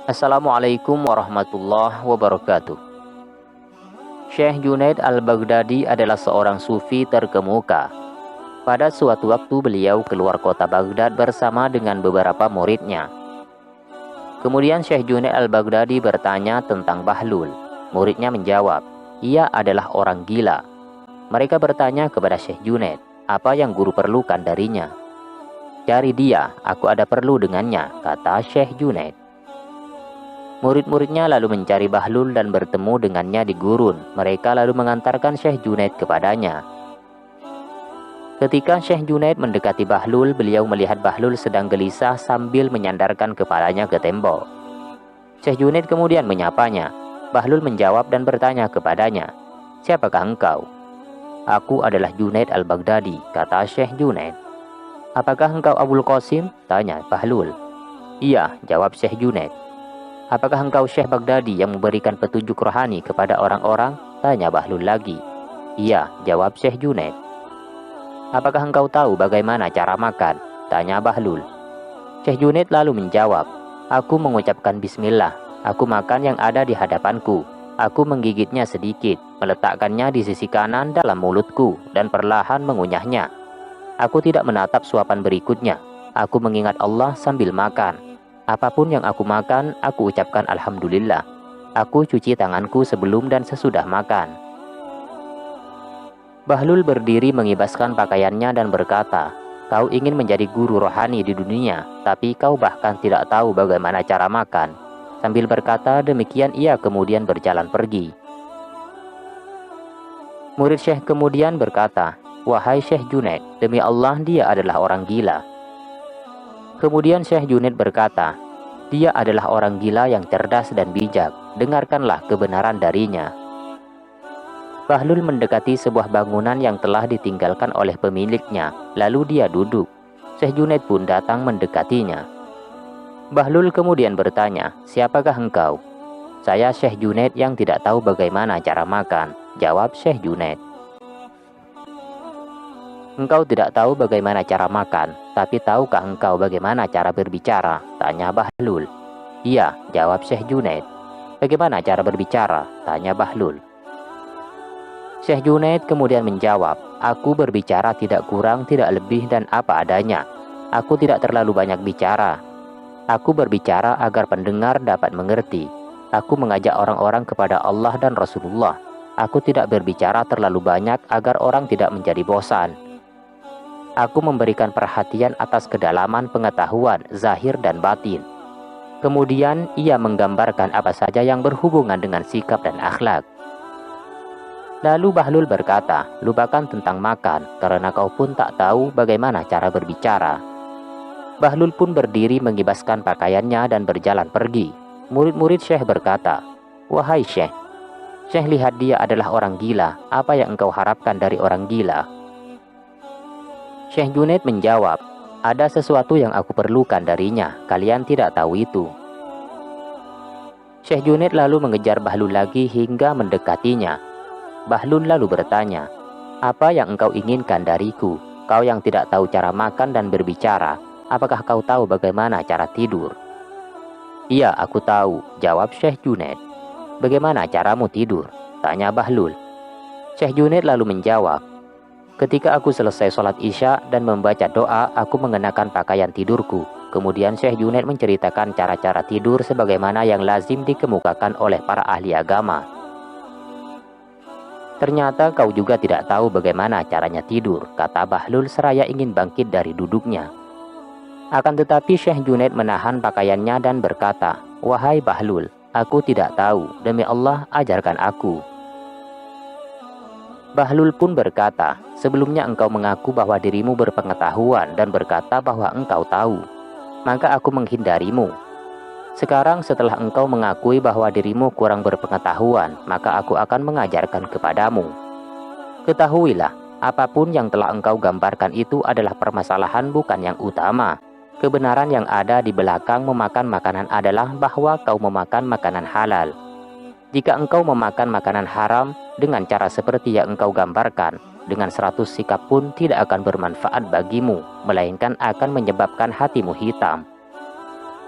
Assalamualaikum warahmatullahi wabarakatuh. Syekh Junaid al-Baghdadi adalah seorang sufi terkemuka. Pada suatu waktu beliau keluar kota Baghdad bersama dengan beberapa muridnya. Kemudian Syekh Junaid al-Baghdadi bertanya tentang Bahlul. Muridnya menjawab, ia adalah orang gila. Mereka bertanya kepada Syekh Junaid, apa yang guru perlukan darinya? Cari dia, aku ada perlu dengannya, kata Syekh Junaid. Murid-muridnya lalu mencari Bahlul dan bertemu dengannya di gurun. Mereka lalu mengantarkan Syekh Junaid kepadanya. Ketika Syekh Junaid mendekati Bahlul, beliau melihat Bahlul sedang gelisah sambil menyandarkan kepalanya ke tembok. Syekh Junaid kemudian menyapanya. Bahlul menjawab dan bertanya kepadanya, siapakah engkau? Aku adalah Junaid al-Baghdadi, kata Syekh Junaid. Apakah engkau Abul Qasim? Tanya Bahlul. Iya, jawab Syekh Junaid. Apakah engkau Syekh Baghdadi yang memberikan petunjuk rohani kepada orang-orang? Tanya Bahlul lagi. Iya, jawab Syekh Junaid. Apakah engkau tahu bagaimana cara makan? Tanya Bahlul. Syekh Junaid lalu menjawab, aku mengucapkan bismillah, aku makan yang ada di hadapanku. Aku menggigitnya sedikit, meletakkannya di sisi kanan dalam mulutku, dan perlahan mengunyahnya. Aku tidak menatap suapan berikutnya. Aku mengingat Allah sambil makan. Apapun yang aku makan, aku ucapkan Alhamdulillah. Aku cuci tanganku sebelum dan sesudah makan. Bahlul berdiri mengibaskan pakaiannya dan berkata, kau ingin menjadi guru rohani di dunia, tapi kau bahkan tidak tahu bagaimana cara makan. Sambil berkata demikian ia kemudian berjalan pergi. Murid Syekh kemudian berkata, wahai Syekh Junaid, demi Allah dia adalah orang gila. Kemudian Syekh Junaid berkata, dia adalah orang gila yang cerdas dan bijak, dengarkanlah kebenaran darinya. Bahlul mendekati sebuah bangunan yang telah ditinggalkan oleh pemiliknya, lalu dia duduk. Syekh Junaid pun datang mendekatinya. Bahlul kemudian bertanya, siapakah engkau? Saya Syekh Junaid yang tidak tahu bagaimana cara makan, jawab Syekh Junaid. Engkau tidak tahu bagaimana cara makan, tapi tahukah engkau bagaimana cara berbicara? Tanya Bahlul. Iya, jawab Syekh Junaid. Bagaimana cara berbicara? Tanya Bahlul. Syekh Junaid kemudian menjawab, aku berbicara tidak kurang, tidak lebih dan apa adanya. Aku tidak terlalu banyak bicara. Aku berbicara agar pendengar dapat mengerti. Aku mengajak orang-orang kepada Allah dan Rasulullah. Aku tidak berbicara terlalu banyak agar orang tidak menjadi bosan. Aku memberikan perhatian atas kedalaman pengetahuan, zahir dan batin. Kemudian ia menggambarkan apa saja yang berhubungan dengan sikap dan akhlak. Lalu Bahlul berkata, lupakan tentang makan, karena kau pun tak tahu bagaimana cara berbicara. Bahlul pun berdiri mengibaskan pakaiannya dan berjalan pergi. Murid-murid Syekh berkata, wahai Syekh, Syekh lihat dia adalah orang gila, apa yang engkau harapkan dari orang gila? Syekh Junaid menjawab, ada sesuatu yang aku perlukan darinya, kalian tidak tahu itu. Syekh Junaid lalu mengejar Bahlul lagi hingga mendekatinya. Bahlul lalu bertanya, apa yang engkau inginkan dariku? Kau yang tidak tahu cara makan dan berbicara, apakah kau tahu bagaimana cara tidur? Iya, aku tahu, jawab Syekh Junaid. Bagaimana caramu tidur? Tanya Bahlul. Syekh Junaid lalu menjawab, ketika aku selesai sholat isya dan membaca doa, aku mengenakan pakaian tidurku. Kemudian Syekh Junaid menceritakan cara-cara tidur sebagaimana yang lazim dikemukakan oleh para ahli agama. Ternyata kau juga tidak tahu bagaimana caranya tidur, kata Bahlul seraya ingin bangkit dari duduknya. Akan tetapi Syekh Junaid menahan pakaiannya dan berkata, wahai Bahlul, aku tidak tahu, demi Allah ajarkan aku. Bahlul pun berkata, sebelumnya engkau mengaku bahwa dirimu berpengetahuan dan berkata bahwa engkau tahu, maka aku menghindarimu. Sekarang setelah engkau mengakui bahwa dirimu kurang berpengetahuan, maka aku akan mengajarkan kepadamu. Ketahuilah, apapun yang telah engkau gambarkan itu adalah permasalahan bukan yang utama. Kebenaran yang ada di belakang memakan makanan adalah bahwa kau memakan makanan halal. Jika engkau memakan makanan haram dengan cara seperti yang engkau gambarkan, dengan 100 sikap pun tidak akan bermanfaat bagimu, melainkan akan menyebabkan hatimu hitam.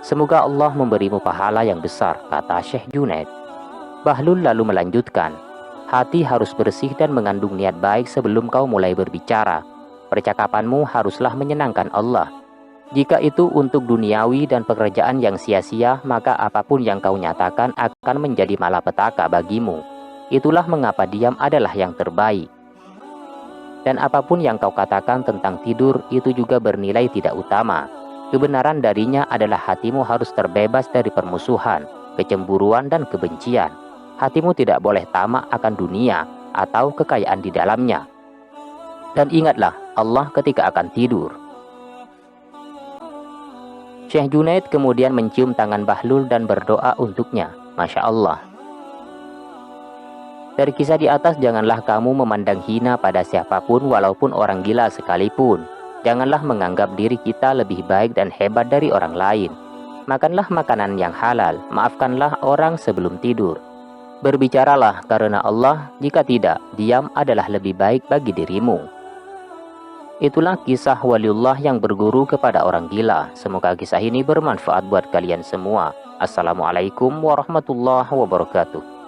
Semoga Allah memberimu pahala yang besar, kata Syekh Junaid. Bahlul lalu melanjutkan, hati harus bersih dan mengandung niat baik sebelum kau mulai berbicara. Percakapanmu haruslah menyenangkan Allah. Jika itu untuk duniawi dan pekerjaan yang sia-sia, maka apapun yang kau nyatakan akan menjadi malapetaka bagimu. Itulah mengapa diam adalah yang terbaik. Dan apapun yang kau katakan tentang tidur, itu juga bernilai tidak utama. Kebenaran darinya adalah hatimu harus terbebas dari permusuhan, kecemburuan, dan kebencian. Hatimu tidak boleh tamak akan dunia atau kekayaan di dalamnya. Dan ingatlah Allah ketika akan tidur. Syekh Junaid kemudian mencium tangan Bahlul dan berdoa untuknya. Masya Allah. Dari kisah di atas, janganlah kamu memandang hina pada siapapun walaupun orang gila sekalipun. Janganlah menganggap diri kita lebih baik dan hebat dari orang lain. Makanlah makanan yang halal, maafkanlah orang sebelum tidur. Berbicaralah karena Allah, jika tidak, diam adalah lebih baik bagi dirimu. Itulah kisah waliullah yang berguru kepada orang gila. Semoga kisah ini bermanfaat buat kalian semua. Assalamualaikum warahmatullahi wabarakatuh.